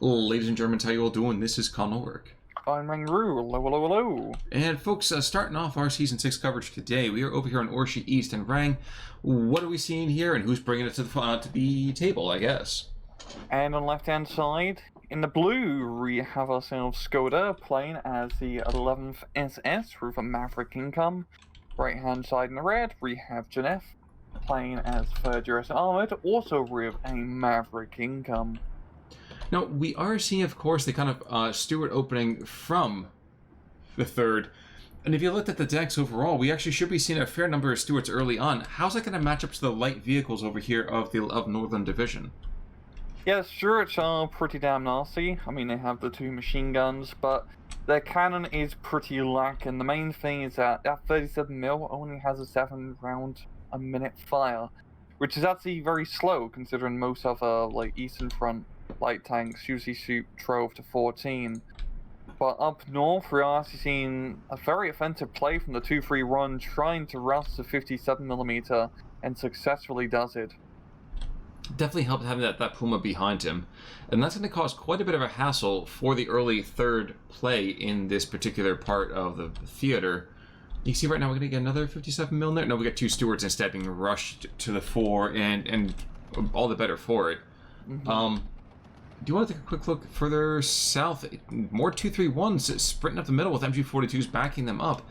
Ladies and gentlemen, how you all doing? This is Connor. I'm Rangru. Hello, hello, hello. And folks, starting off our Season 6 coverage today, we are over here on Orsha East. And Rang, what are we seeing here and who's bringing it to the table, I guess? And on the left-hand side, in the blue, we have ourselves Shkodder playing as the 11th SS with a Maverick income. Right-hand side in the red, we have gnef playing as 3rd US Armored, also with a Maverick income. Now, we are seeing, of course, the kind of steward opening from the 3rd. And if you looked at the decks overall, we actually should be seeing a fair number of stewards early on. How's that going to match up to the light vehicles over here of Nordland Division? Yeah, the stewards are pretty damn nasty. I mean, they have the 2 machine guns, but their cannon is pretty lack. And the main thing is that 37mm only has a 7 round a minute fire, which is actually very slow considering most other like Eastern Front light tanks usually shoot 12 to 14. But up north, we're actually seeing a very offensive play from the 2-3 run, trying to rush the 57mm and successfully does it. Definitely helps having that Puma behind him. And that's going to cause quite a bit of a hassle for the early 3rd play in this particular part of the theater. You can see right now we're going to get another 57mm there. No, we got 2 stewards instead being rushed to the fore, and all the better for it. Mm-hmm. Do you want to take a quick look further south? More 231s sprinting up the middle with MG42s backing them up.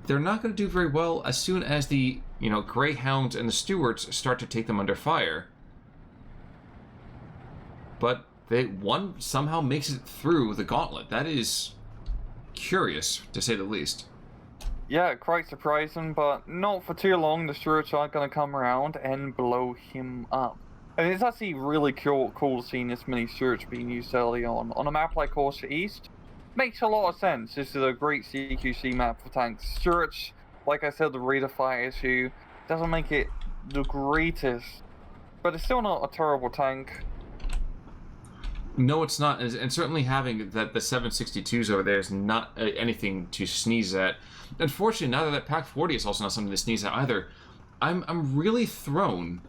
They're not going to do very well as soon as the Greyhounds and the stewards start to take them under fire. But one somehow makes it through the gauntlet. That is curious, to say the least. Yeah, quite surprising, but not for too long. The stewards are going to come around and blow him up. And it's actually really cool seeing this many stewards being used early on. On a map like Orsha East, makes a lot of sense. This is a great CQC map for tanks. Stewards, like I said, the rate of fire issue doesn't make it the greatest, but it's still not a terrible tank. No, it's not, and certainly having the 762s over there is not anything to sneeze at. Unfortunately, neither that Pack 40 is also not something to sneeze at either. I'm really thrown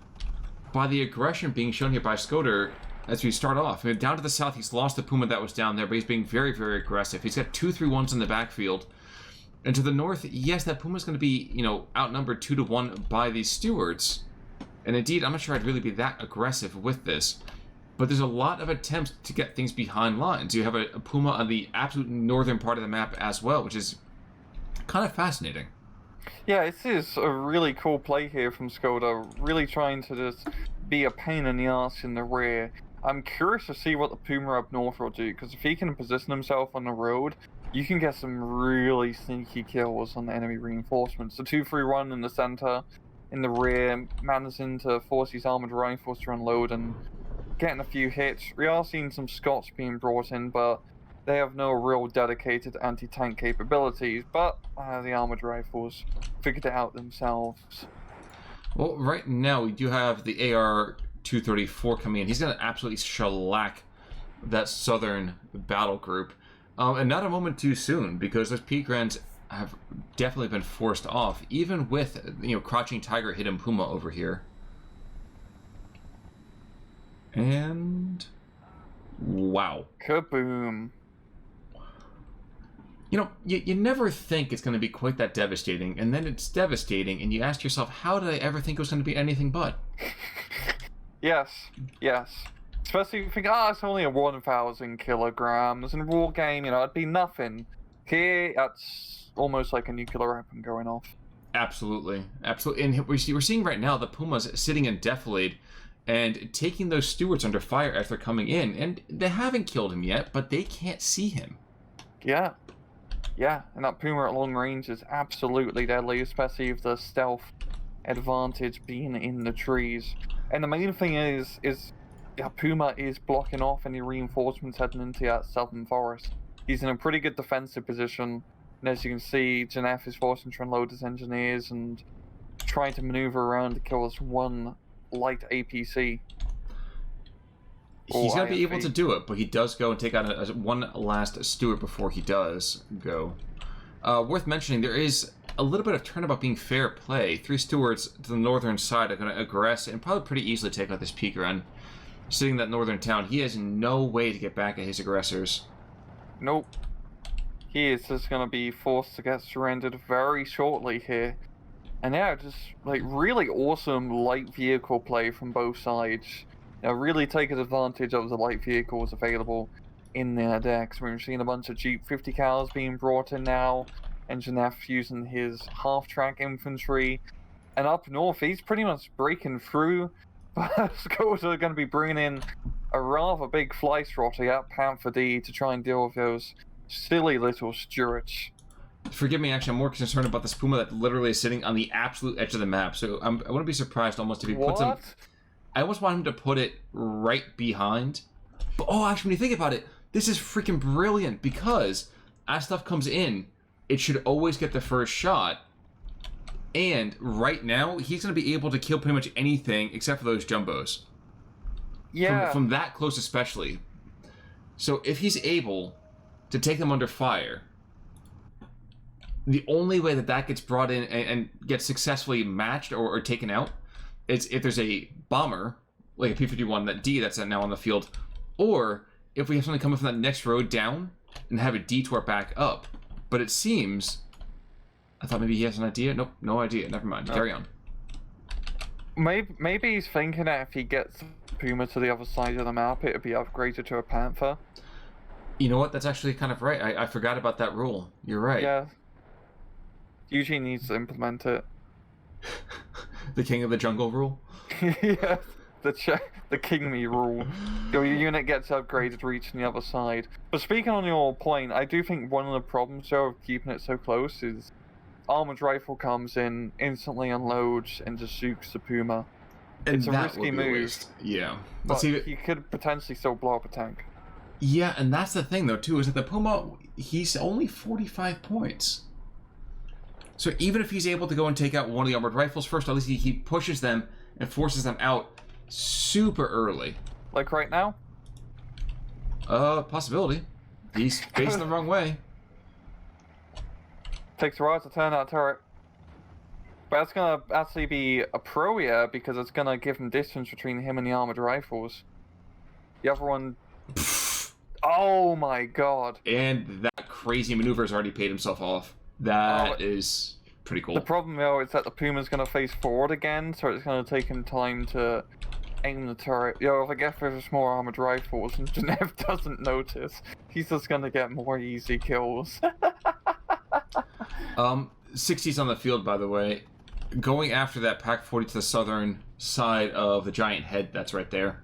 by the aggression being shown here by Shkodder as we start off. I mean, down to the south, he's lost the Puma that was down there, but he's being very, very aggressive. He's got 2-3-1s in the backfield. And to the north, yes, that Puma's going to be, outnumbered 2-1 by these stewards. And indeed, I'm not sure I'd really be that aggressive with this. But there's a lot of attempts to get things behind lines. You have a Puma on the absolute northern part of the map as well, which is kind of fascinating. Yeah, this is a really cool play here from Shkodder, really trying to just be a pain in the ass in the rear. I'm curious to see what the Puma up north will do, because if he can position himself on the road, you can get some really sneaky kills on the enemy reinforcements. The 2-3 run in the center, in the rear, managing to force these armored rifles to unload and getting a few hits. We are seeing some Scots being brought in, but they have no real dedicated anti-tank capabilities, but the armored rifles figured it out themselves. Well, right now we do have the AR-234 coming in. He's going to absolutely shellac that southern battle group. And not a moment too soon, because those peak runs have definitely been forced off, even with, Crouching Tiger hidden Puma over here. And wow. Kaboom. You never think it's going to be quite that devastating, and then it's devastating, and you ask yourself, how did I ever think it was going to be anything but? Yes. Especially if you think, it's only a 1,000 kilograms. In a war game, it'd be nothing. Here, that's almost like a nuclear weapon going off. Absolutely. And we're seeing right now the Pumas sitting in defilade and taking those stewards under fire as they're coming in. And they haven't killed him yet, but they can't see him. Yeah, and that Puma at long range is absolutely deadly, especially with the stealth advantage being in the trees. And the main thing is Puma is blocking off any reinforcements heading into that southern forest. He's in a pretty good defensive position, and as you can see, gnef is forcing to unload his engineers and trying to maneuver around to kill this one light APC. He's going to be able to do it, but he does go and take out one last steward before he does go. Worth mentioning, there is a little bit of turnabout being fair play. 3 stewards to the northern side are going to aggress and probably pretty easily take out this peak run. sitting in that northern town. He has no way to get back at his aggressors. Nope. He is just gonna be forced to get surrendered very shortly here. And yeah, just like really awesome light vehicle play from both sides. Really taking advantage of the light vehicles available in their decks. We're seeing a bunch of Jeep 50 cals being brought in now, and gnef using his half-track infantry. And up north, he's pretty much breaking through. But skkodder are going to be bringing in a rather big fly swatter at Panther D to try and deal with those silly little Stuarts. Forgive me, actually, I'm more concerned about this Puma that literally is sitting on the absolute edge of the map. So I wouldn't be surprised almost if he puts him... I almost want him to put it right behind. But, oh, actually, when you think about it, this is freaking brilliant because as stuff comes in, it should always get the first shot. And right now, he's going to be able to kill pretty much anything except for those jumbos. Yeah. From that close especially. So if he's able to take them under fire, the only way that gets brought in and gets successfully matched or taken out is if there's a bomber, like a P-51 that's now on the field, or if we have something coming from that next road down and have a detour back up. But it seems... I thought maybe he has an idea. Nope, no idea. Never mind. Carry on. Maybe he's thinking that if he gets Puma to the other side of the map, it would be upgraded to a Panther. You know what? That's actually kind of right. I forgot about that rule. You're right. Yeah. Eugene needs to implement it. The king of the jungle rule? Yeah, the king me rule. Your unit gets upgraded reaching the other side. But speaking on your point, I do think one of the problems though of keeping it so close is armored rifle comes in, instantly unloads, and just shoots the Puma. And it's a risky move. Yeah. But he could potentially still blow up a tank. Yeah, and that's the thing though too, is that the Puma, he's only 45 points. So even if he's able to go and take out one of the armored rifles first, at least he pushes them and forces them out super early. Like right now? Possibility. He's facing the wrong way. Takes a while to turn that turret. But that's gonna actually be a pro, yeah, because it's gonna give him distance between him and the armored rifles. The other one... Oh my god. And that crazy maneuver has already paid himself off. That is pretty cool. The problem though is that the Puma's gonna face forward again, so it's gonna take him time to aim the turret. If I get there's more armored rifles and gnef doesn't notice, he's just gonna get more easy kills. 60's on the field, by the way. Going after that Pack 40 to the southern side of the giant head that's right there.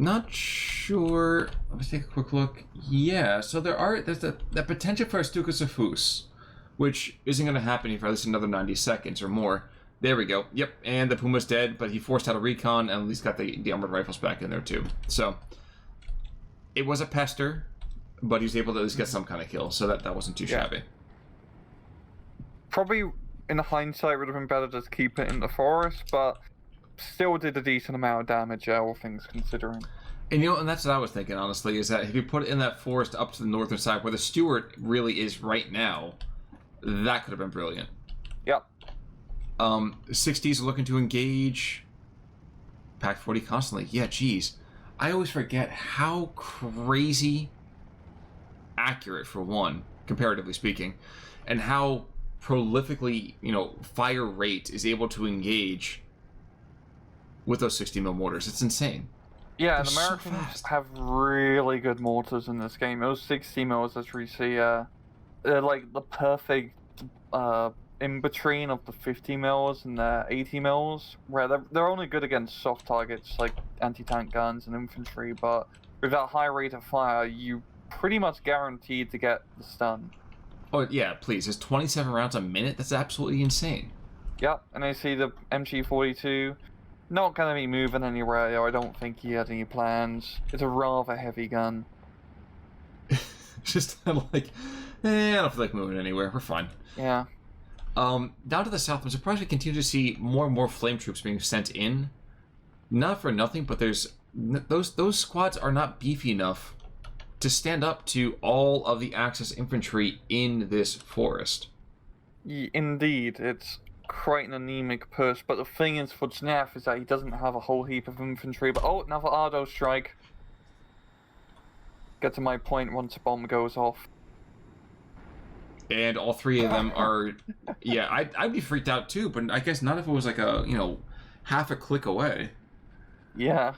Not sure. Let me take a quick look. Yeah, so there's the potential for a Stukas of Fus, which isn't going to happen for at least another 90 seconds or more. There we go. Yep, and the Puma's dead, but he forced out a recon and at least got the armored rifles back in there too. So it was a pester, but he was able to at least get some kind of kill, so that wasn't too shabby. Probably in hindsight would have been better to keep it in the forest, but still did a decent amount of damage, all things considering. And and that's what I was thinking, honestly, is that if you put it in that forest up to the northern side where the Stuart really is right now, that could have been brilliant. Yep. 60s are looking to engage Pack 40 constantly. Yeah, geez. I always forget how crazy accurate, for one, comparatively speaking, and how prolifically, fire rate is able to engage with those 60mm mortars. It's insane. Yeah, and Americans have really good mortars in this game. Those 60mm, as we see, they're like the perfect in between of the 50mm and the 80mm, where they're only good against soft targets like anti-tank guns and infantry, but with that high rate of fire, you pretty much guaranteed to get the stun. Oh yeah, please. There's 27 rounds a minute? That's absolutely insane. Yep, and I see the MG42. Not going to be moving anywhere, though. I don't think he had any plans. It's a rather heavy gun. Just like, I don't feel like moving anywhere. We're fine. Yeah. Down to the south, I'm surprised we continue to see more and more flame troops being sent in. Not for nothing, but those squads are not beefy enough to stand up to all of the Axis infantry in this forest. Indeed, it's quite an anemic push, but the thing is for gnef is that he doesn't have a whole heap of infantry. But oh, another Ardo strike. Get to my point once a bomb goes off. And all three of them are, yeah, I'd be freaked out too, but I guess not if it was like a, half a click away. Yeah.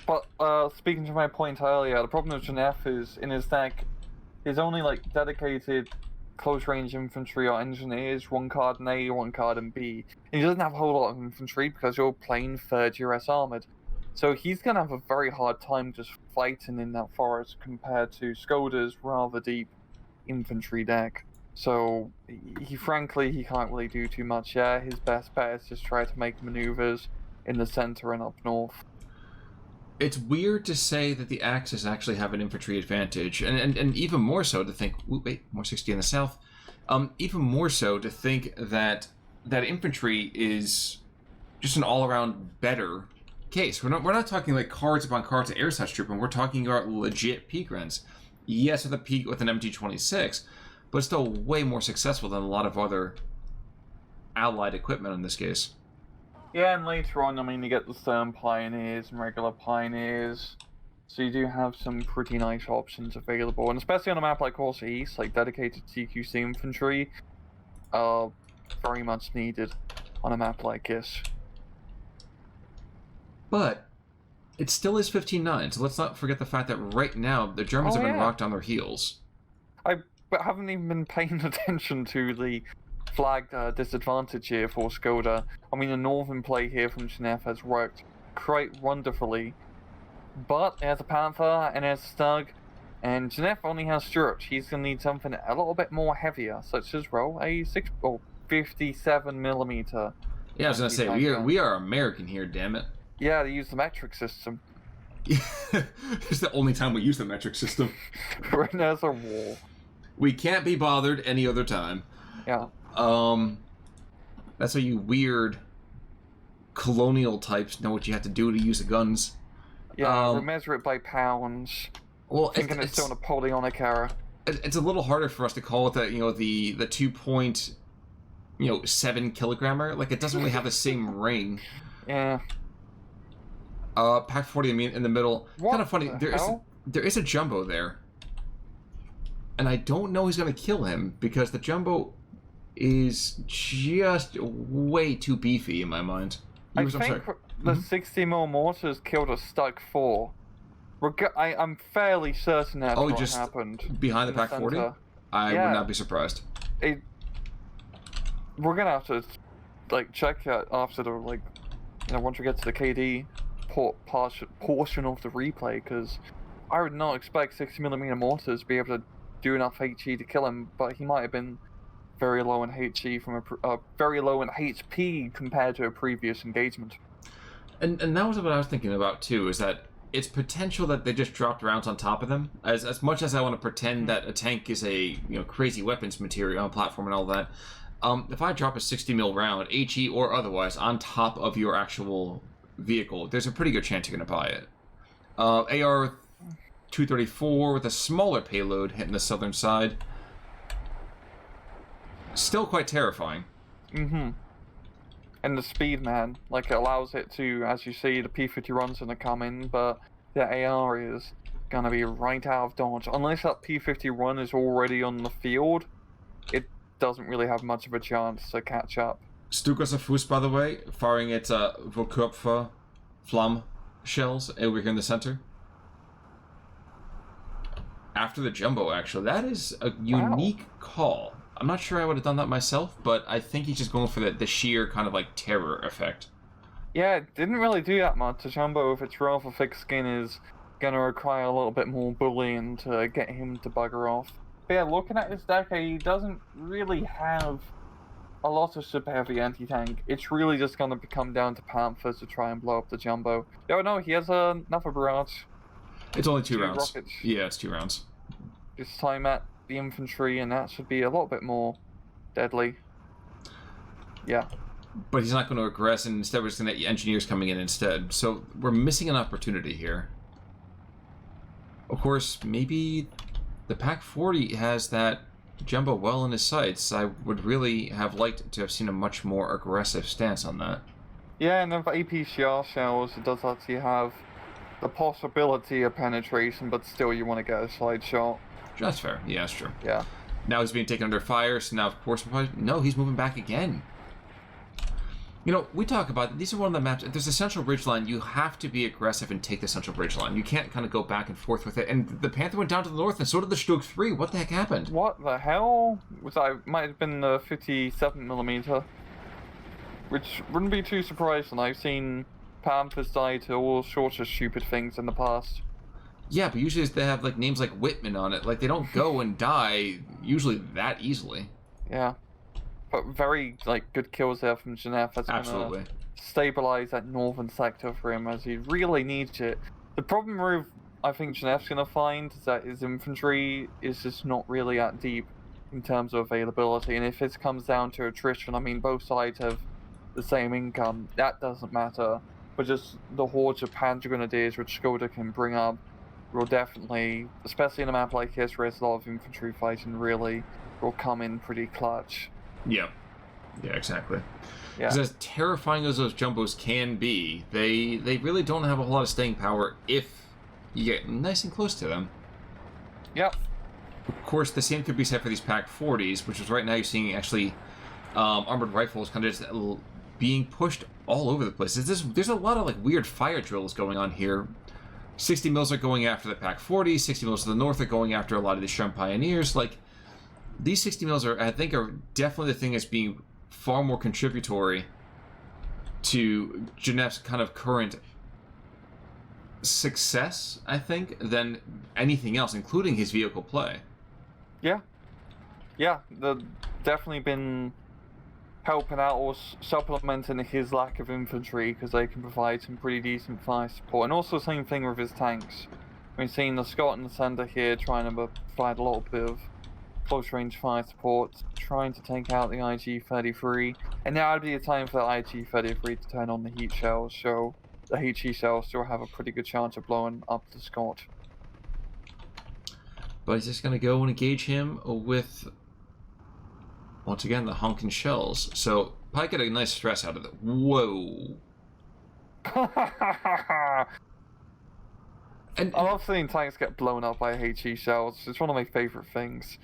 But speaking to my point earlier, the problem with gnef is in his deck, his only like dedicated close range infantry or engineers, one card in A, one card in B. And he doesn't have a whole lot of infantry because you're playing 3rd US Armored. So he's going to have a very hard time just fighting in that forest compared to Shkodder's rather deep infantry deck. So he frankly can't really do too much. Yeah, his best bet is just try to make maneuvers in the center and up north. It's weird to say that the Axis actually have an infantry advantage, and even more so to think, wait, more 60 in the south, even more so to think that infantry is just an all-around better case. We're not talking like cards upon cards of air such trooping, we're talking about legit peak runs. Yes, with a peak with an MG26, but still way more successful than a lot of other allied equipment in this case. Yeah, and later on, I mean, you get the Stern Pioneers and regular Pioneers, so you do have some pretty nice options available, and especially on a map like Orsha East, like dedicated CQC infantry are very much needed on a map like this. But it still is 15-9, so let's not forget the fact that right now the Germans have been rocked on their heels. I haven't even been paying attention to the flagged disadvantage here for Shkodder. I mean, the northern play here from gnef has worked quite wonderfully. But there's a Panther and there's a Stug, and gnef only has Stuart. He's going to need something a little bit more heavier, such as, well, a 57mm. Yeah, I was going to say, we are American here, damn it. Yeah, they use the metric system. It's the only time we use the metric system. When there's a war. We can't be bothered any other time. Yeah. That's how you weird colonial types know what you have to do to use the guns. Yeah, we measure it by pounds. Well, thinking it's still Napoleonic era. It's a little harder for us to call it the 2.7 kilogrammer. Like, it doesn't really have the same ring. Yeah. Pack 40 in the middle. What kind of funny. the There is a jumbo there, and I don't know who's going to kill him because the jumbo is just way too beefy in my mind. I think the 60mm mortars killed a Stug 4. I'm fairly certain that's what just happened. Behind the Pack 40? I would not be surprised. We're gonna have to check that after the once we get to the KD portion of the replay, because I would not expect 60mm mortars to be able to do enough HE to kill him, but he might have been very low in HE from very low in HP compared to a previous engagement. And that was what I was thinking about too, is that it's potential that they just dropped rounds on top of them. As much as I want to pretend that a tank is a crazy weapons material platform and all that, if I drop a 60mm round, HE or otherwise, on top of your actual vehicle, there's a pretty good chance you're going to buy it. AR-234 with a smaller payload hitting the southern side. Still quite terrifying. Mm-hmm. And the speed, man, it allows it to, as you see, the P-51's going to come in, but the AR is going to be right out of dodge. Unless that P-51 is already on the field, it doesn't really have much of a chance to catch up. Stukas of Fuß, by the way, firing its Volkörper Flamm shells over here in the center. After the jumbo, actually. That is a unique call. I'm not sure I would have done that myself, but I think he's just going for the sheer kind of terror effect. Yeah, it didn't really do that much. The jumbo, with its rather thick skin, is going to require a little bit more bullying to get him to bugger off. But yeah, looking at his deck, he doesn't really have a lot of super heavy anti-tank. It's really just going to come down to Panthers to try and blow up the jumbo. Oh no, he has another barrage. It's only two rounds. Rockets. Yeah, it's 2 rounds. Just time at the infantry, and that should be a lot bit more deadly. Yeah. But he's not going to aggress, and instead we're just going to get engineers coming in instead. So we're missing an opportunity here. Of course, maybe the Pack 40 has that Jumbo well in his sights. I would really have liked to have seen a much more aggressive stance on that. Yeah, and with APCR shells, it does actually have the possibility of penetration, but still you want to get a slide shot. That's fair. Yeah, that's true. Yeah. Now he's being taken under fire, so now, of course, no, he's moving back again. You know, we talk about, these are one of the maps, if there's a central ridgeline, you have to be aggressive and take the central ridgeline. You can't kind of go back and forth with it. And the Panther went down to the north, and so did the Stug 3. What the heck happened? What the hell? Was that, might have been the 57mm. Which wouldn't be too surprising. I've seen Panthers die to all sorts of stupid things in the past. Yeah, but usually they have like names like Whitman on it. Like they don't go and die usually that easily. Yeah, but very like good kills there from gnef. That's Absolutely. Gonna stabilize that northern sector for him as he really needs it. The problem with I think gnef's gonna find is that his infantry is just not really that deep in terms of availability, and if this comes down to attrition, I mean both sides have the same income. That doesn't matter, but just the hordes of Panzer Grenadiers which shkodder can bring up will definitely, especially in a map like this where there's a lot of infantry fighting, really will come in pretty clutch. Yeah. Yeah, exactly. Yeah. Because as terrifying as those jumbos can be, they really don't have a whole lot of staying power if you get nice and close to them. Yep. Of course, the same could be said for these Pack 40s, which is right now you're seeing actually armored rifles kind of just being pushed all over the place. There's a lot of like weird fire drills going on here. 60 mils are going after the Pack 40, 60 mils to the north are going after a lot of the Shrem Pioneers. Like, these 60 mils I think are definitely the thing that's being far more contributory to gnef's kind of current success, I think, than anything else, including his vehicle play. Yeah. Yeah, they've definitely been helping out or supplementing his lack of infantry because they can provide some pretty decent fire support. And also same thing with his tanks. We've seen the Scott in the centre here trying to provide a little bit of close range fire support, trying to take out the IG-33. And now would be the time for the IG-33 to turn on the heat shells, so the HE shells still have a pretty good chance of blowing up the Scott. But he's just going to go and engage him with, once again, the honking shells. So, probably get a nice stress out of it. Whoa. And I love seeing tanks get blown up by HE shells. It's one of my favourite things.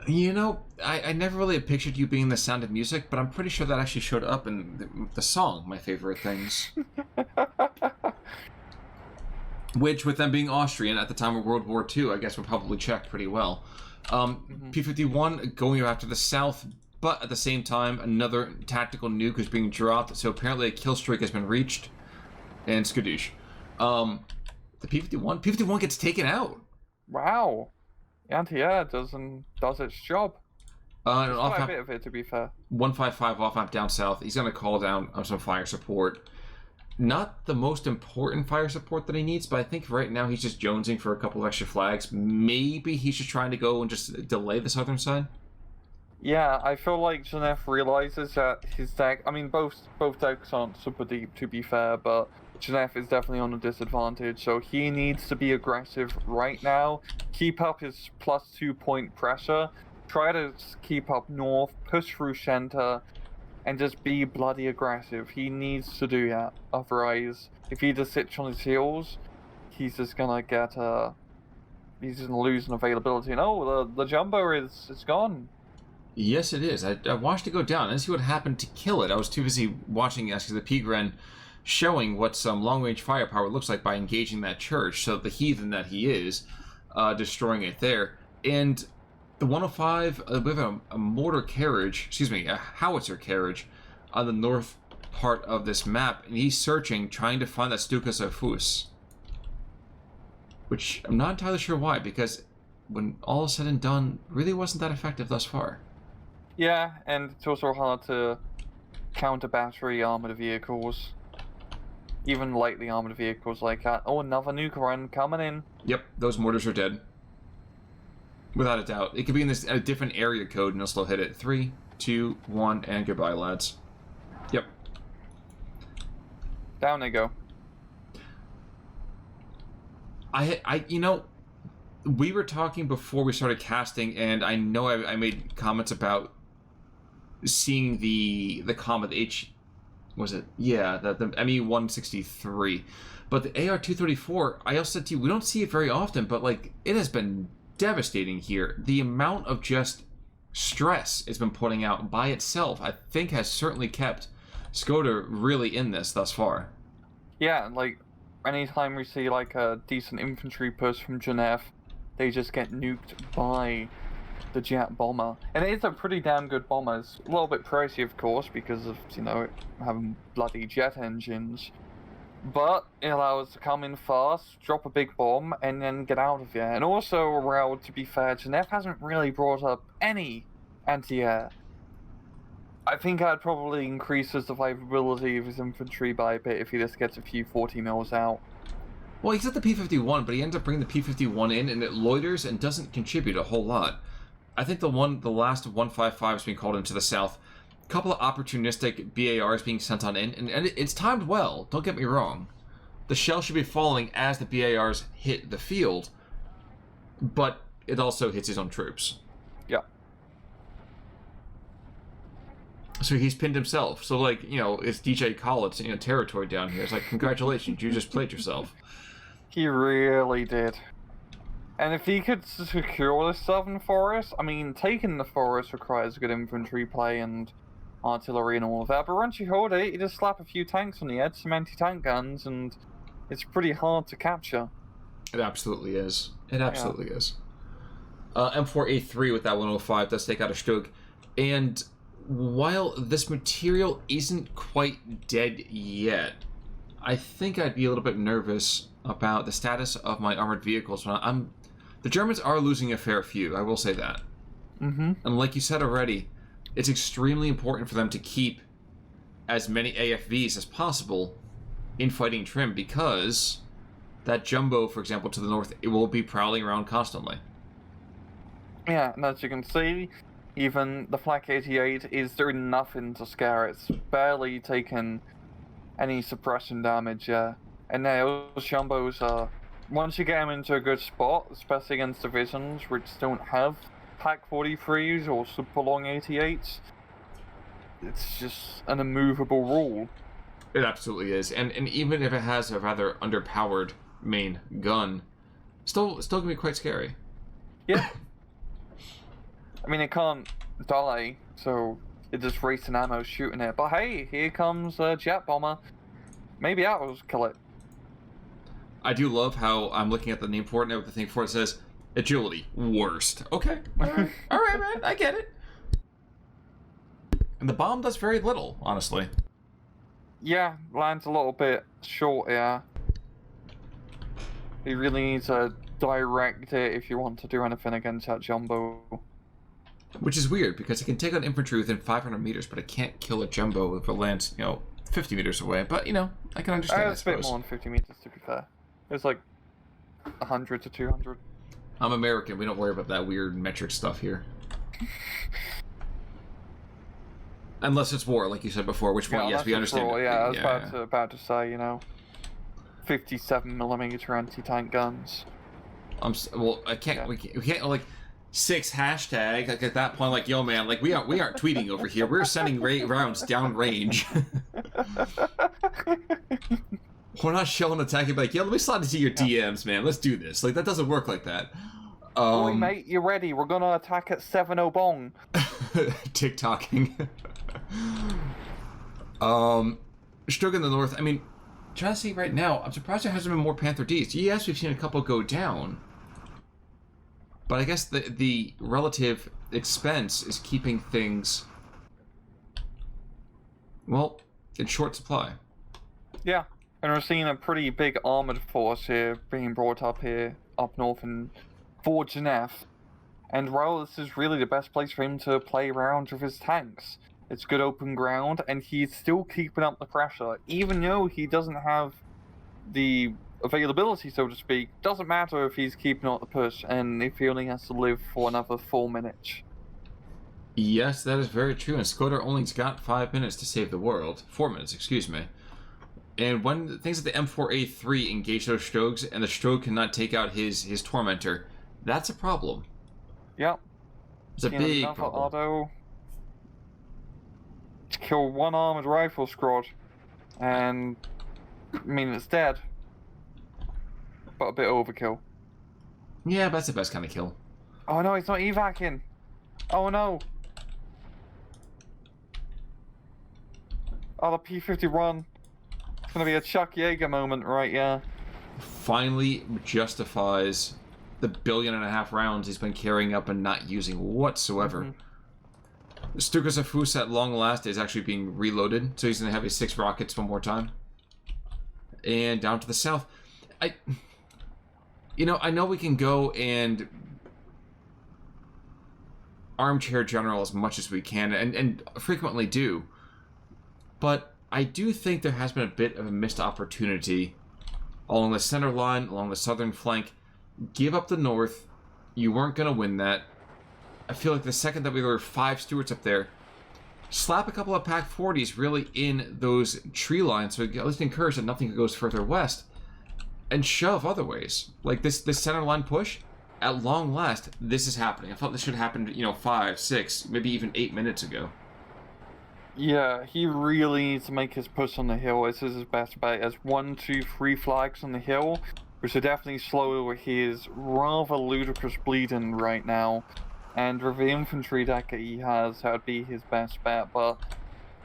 You know, I never really pictured you being the Sound of Music, but I'm pretty sure that actually showed up in the song, My Favorite Things. Which, with them being Austrian at the time of World War II, I guess would probably check pretty well. P-51 going after the south, but at the same time, another tactical nuke is being dropped, so apparently a kill streak has been reached. And skadoosh. The P-51 gets taken out. Wow. Anti-air does its job. Quite a bit of it, to be fair. 155 off map down south. He's going to call down some fire support. Not the most important fire support that he needs, but I think right now he's just jonesing for a couple of extra flags. Maybe he's just trying to go and just delay the southern side. Yeah, I feel like gnef realizes that his deck. I mean, both decks aren't super deep, to be fair, but gnef is definitely on a disadvantage, so he needs to be aggressive right now. Keep up his +2 point pressure. Try to keep up north, push through center, and just be bloody aggressive. He needs to do that. Otherwise, if he just sits on his heels, he's just gonna get he's gonna lose in availability. And the jumbo is gone. Yes, it is. I watched it go down. I didn't see what happened to kill it. I was too busy watching actually the Pigren showing what some long-range firepower looks like by engaging that church. So the heathen that he is, destroying it there. And the 105, we have a mortar carriage, a howitzer carriage on the north part of this map, and he's searching, trying to find that Stukas of Fus. Which I'm not entirely sure why, because when all is said and done, really wasn't that effective thus far. Yeah, and it's also hard to counter battery armored vehicles. Even lightly armored vehicles like that. Oh, another nuke run coming in. Yep, those mortars are dead. Without a doubt. It could be in a different area code and it'll still hit it. 3, 2, 1, and goodbye, lads. Yep. Down they go. You know, we were talking before we started casting, and I know I made comments about seeing the Comet H, was it? Yeah, the ME-163. But the AR-234, I also said to you, we don't see it very often, but like it has been devastating here. The amount of just stress it's been putting out by itself, I think, has certainly kept shkodder really in this thus far. Yeah, like anytime we see like a decent infantry push from gnef, they just get nuked by the jet bomber. And it is a pretty damn good bomber. It's a little bit pricey, of course, because of, you know, it having bloody jet engines. But it allows us to come in fast, drop a big bomb, and then get out of here. And also, well, to be fair, gnef hasn't really brought up any anti-air. I think I'd probably increase the survivability of his infantry by a bit if he just gets a few 40 mils out. Well, he's at the P-51, but he ends up bringing the P-51 in, and it loiters and doesn't contribute a whole lot. I think the last 155 is being called into the south. A couple of opportunistic BARs being sent on in, and it's timed well, don't get me wrong. The shell should be falling as the BARs hit the field, but it also hits his own troops. Yeah. So he's pinned himself. So, like, you know, it's DJ Khaled's, you know, territory down here. It's like, congratulations, you just played yourself. He really did. And if he could secure the southern forest, I mean, taking the forest requires good infantry play and artillery and all of that, but once you hold it, you just slap a few tanks on the edge, some anti-tank guns, and it's pretty hard to capture. It absolutely is. It absolutely is. M4A3 with that 105 does take out a Stug, and while this material isn't quite dead yet, I think I'd be a little bit nervous about the status of my armored vehicles. The Germans are losing a fair few, I will say that. Mm-hmm. And like you said already, it's extremely important for them to keep as many AFVs as possible in fighting trim, because that jumbo, for example, to the north, it will be prowling around constantly. Yeah, and as you can see, even the Flak 88 is doing nothing to scare it. It's barely taken any suppression damage, and now those jumbos are, once you get them into a good spot, especially against divisions which don't have Pack 43s or super long 88s, it's just an immovable rule. It absolutely is, and even if it has a rather underpowered main gun, still can be quite scary. Yeah. I mean, it can't die, so it just wasting ammo shooting it. But hey, here comes a jet bomber. Maybe that'll kill it. I do love how I'm looking at the name for it, and the thing for it says agility worst. Okay, all right, man, I get it. And the bomb does very little, honestly. Yeah, lands a little bit short here. You really need to direct it if you want to do anything against that jumbo. Which is weird, because it can take out infantry within 500 meters, but it can't kill a jumbo if it lands, 50 meters away. But, I can understand, It's a bit more than 50 meters, to be fair. It's like 100 to 200. I'm American. We don't worry about that weird metric stuff here. Unless it's war, like you said before, which point, yes, we understand. War, yeah, I was about to say, 57mm anti-tank guns. I can't. Yeah. We can't like 6 hashtag. Like at that point, like, yo, man, like we aren't tweeting over here. We're sending rounds down range. We're not shelling attacking. Like, yo, let me slide into your DMs, man. Let's do this. Like, that doesn't work like that. Oi, mate, you ready? We're gonna attack at 7-0 bong. TikToking. Stug in the north. I mean, trying to see right now, I'm surprised there hasn't been more Panther Ds. Yes, we've seen a couple go down, but I guess the relative expense is keeping things, well, in short supply. Yeah, and we're seeing a pretty big armored force here being brought up here up north in for gnef, and well, this is really the best place for him to play around with his tanks. It's good open ground, and he's still keeping up the pressure, even though he doesn't have the availability, so to speak. Doesn't matter if he's keeping up the push, and if he only has to live for another 4 minutes. Yes, that is very true, and shkodder only's got 5 minutes to save the world. 4 minutes, excuse me. And when things like the M4A3 engage those Strogs, and the Strog cannot take out his Tormentor, That's a problem. Yep. It's a big problem. Auto to kill one armored rifle squad, and I mean it's dead, but a bit overkill. Yeah, but that's the best kind of kill. Oh no, it's not evacing. Oh no. Oh, the P-51. It's gonna be a Chuck Yeager moment, right? Yeah. Finally justifies the 1.5 billion rounds he's been carrying up and not using whatsoever. Stukas Afus at long last is actually being reloaded, so he's going to have his 6 rockets one more time. And down to the south. I know we can go and armchair general as much as we can, and frequently do. But I do think there has been a bit of a missed opportunity along the center line, along the southern flank. Give up the north. You weren't going to win that. I feel like the second that there were 5 Stuarts up there, slap a couple of Pack 40s really in those tree lines, so at least encourage that nothing goes further west, and shove other ways. Like this center line push, at long last, this is happening. I thought this should have happened, 5, 6, maybe even 8 minutes ago. Yeah, he really needs to make his push on the hill. This is his best bet. As 1, 2, 3 flags on the hill, which are definitely slow his rather ludicrous bleeding right now. And with the infantry deck that he has, that would be his best bet. But,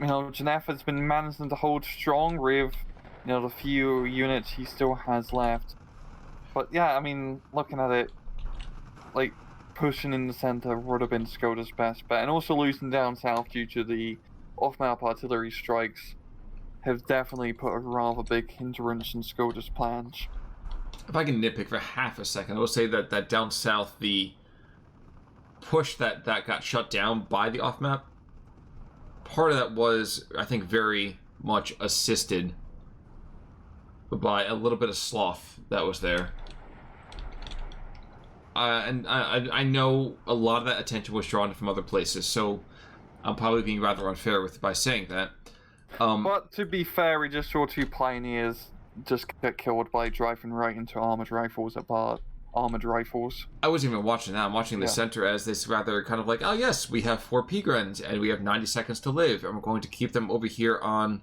gnef has been managing to hold strong with, the few units he still has left. But yeah, looking at it, like, pushing in the center would have been Shkodder's best bet. And also losing down south due to the off-map artillery strikes have definitely put a rather big hindrance in Shkodder's plans. If I can nitpick for half a second, I will say that down south, the push that got shut down by the off-map, part of that was, I think, very much assisted by a little bit of sloth that was there. And I know a lot of that attention was drawn from other places, so I'm probably being rather unfair by saying that. But to be fair, we just saw 2 pioneers just get killed by driving right into armored rifles at bar. Armored rifles. I wasn't even watching that. I'm watching the center as this rather kind of like, oh yes, we have 4 Pigrens and we have 90 seconds to live, and we're going to keep them over here on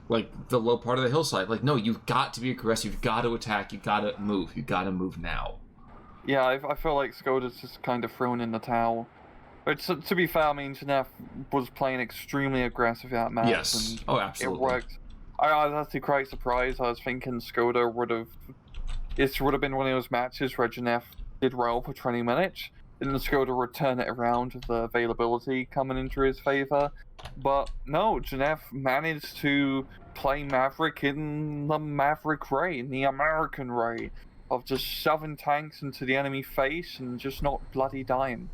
like the low part of the hillside. Like, no, you've got to be aggressive, you've got to attack, you've got to move now. Yeah, I feel like Shkodder's just kind of thrown in the towel. But to be fair, gnef was playing extremely aggressive at maps. Yes. And oh, absolutely. It worked. I was actually quite surprised. I was thinking Shkodder would have been one of those matches where gnef did well for 20 minutes, and then Shkodder would turn it around with the availability coming into his favor. But no, gnef managed to play Maverick in the Maverick way, in the American way, of just shoving tanks into the enemy face and just not bloody dying.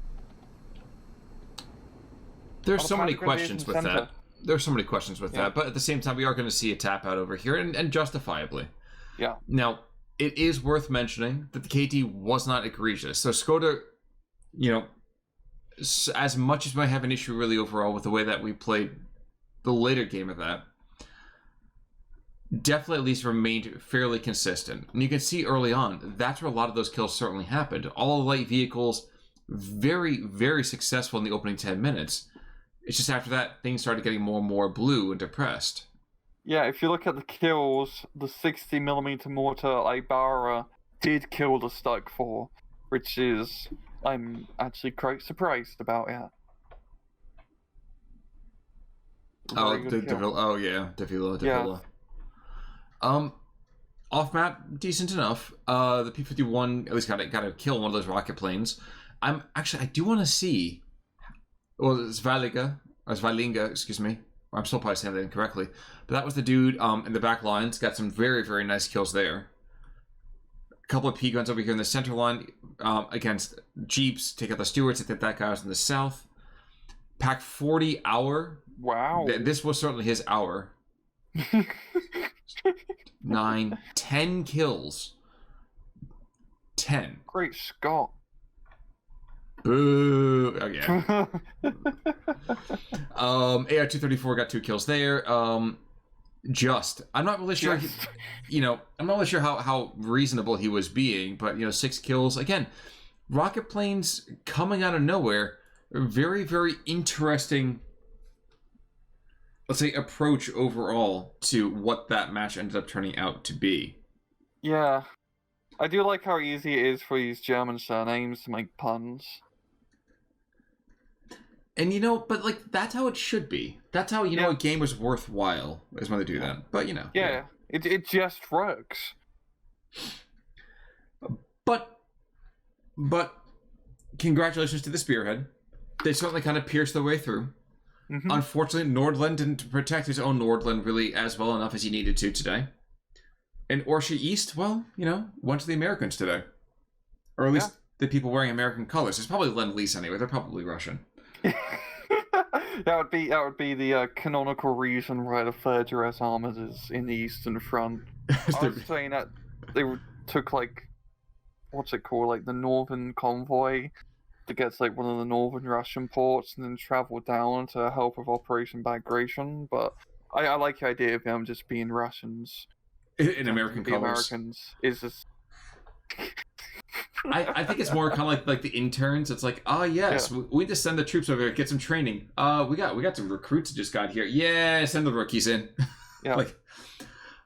There's so many questions with that. There's so many questions with that, but at the same time, we are going to see a tap out over here, and justifiably. Yeah. Now, it is worth mentioning that the KD was not egregious. So Shkodder, as much as we might have an issue really overall with the way that we played the later game of that, definitely at least remained fairly consistent. And you can see early on, that's where a lot of those kills certainly happened. All the light vehicles, very, very successful in the opening 10 minutes. It's just after that, things started getting more and more blue and depressed. Yeah, if you look at the kills, the 60mm mortar Ibarra did kill the Stuck 4, which is, I'm actually quite surprised about, yeah. Davila. Off map, decent enough. The P-51 at least got to kill one of those rocket planes. I do want to see. Well, Zvalinga, excuse me. I'm still probably saying that incorrectly. But that was the dude in the back lines. Got some very, very nice kills there. A couple of P-guns over here in the center line against Jeeps. Take out the Stuarts. I think that guy was in the south. Pack 40 hour. Wow. This was certainly his hour. 9, 10 kills. 10. Great Scott. Boo. Oh, yeah. AR-234 got 2 kills there. I'm not really sure. Just. I'm not really sure how reasonable he was being, but 6 kills again. Rocket planes coming out of nowhere. Very, very interesting. Let's say approach overall to what that match ended up turning out to be. Yeah, I do like how easy it is for these German surnames to make puns. And but like that's how it should be. That's how a game is worthwhile is when they do that. But yeah. It just works. But congratulations to the Spearhead. They certainly kind of pierced their way through. Mm-hmm. Unfortunately, Nordland didn't protect his own Nordland really as well enough as he needed to today. And Orsha East, well, went to the Americans today. Or at least the people wearing American colors. It's probably Lend-Lease anyway. They're probably Russian. That would be the canonical reason why the 3rd US Armored is in the Eastern Front. I was saying that they took what's it called, the Northern Convoy to get to one of the northern Russian ports and then travel down to help with Operation Bagration. But I like the idea of them just being Russians. In American colors. Americans is just... I think it's more kind of like the interns. It's like, yes, we just send the troops over here, get some training. We got some recruits that just got here. Yeah, send the rookies in. Yeah.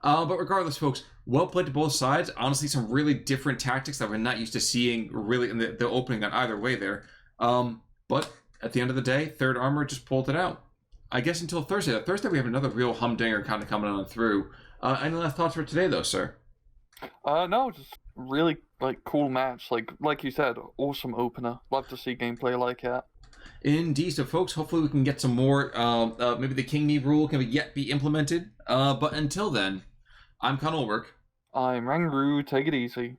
But regardless, folks, well played to both sides. Honestly, some really different tactics that we're not used to seeing really in the opening on either way there. But at the end of the day, 3rd Armor just pulled it out. I guess until Thursday. Thursday we have another real humdinger kind of coming on through. Any last thoughts for today, though, sir? No, just really cool match. Like you said, awesome opener. Love to see gameplay like that. Indeed. So, folks, hopefully we can get some more. Maybe the King Me rule can yet be implemented. But until then, I'm Con Ulrich. I'm Rangru. Take it easy.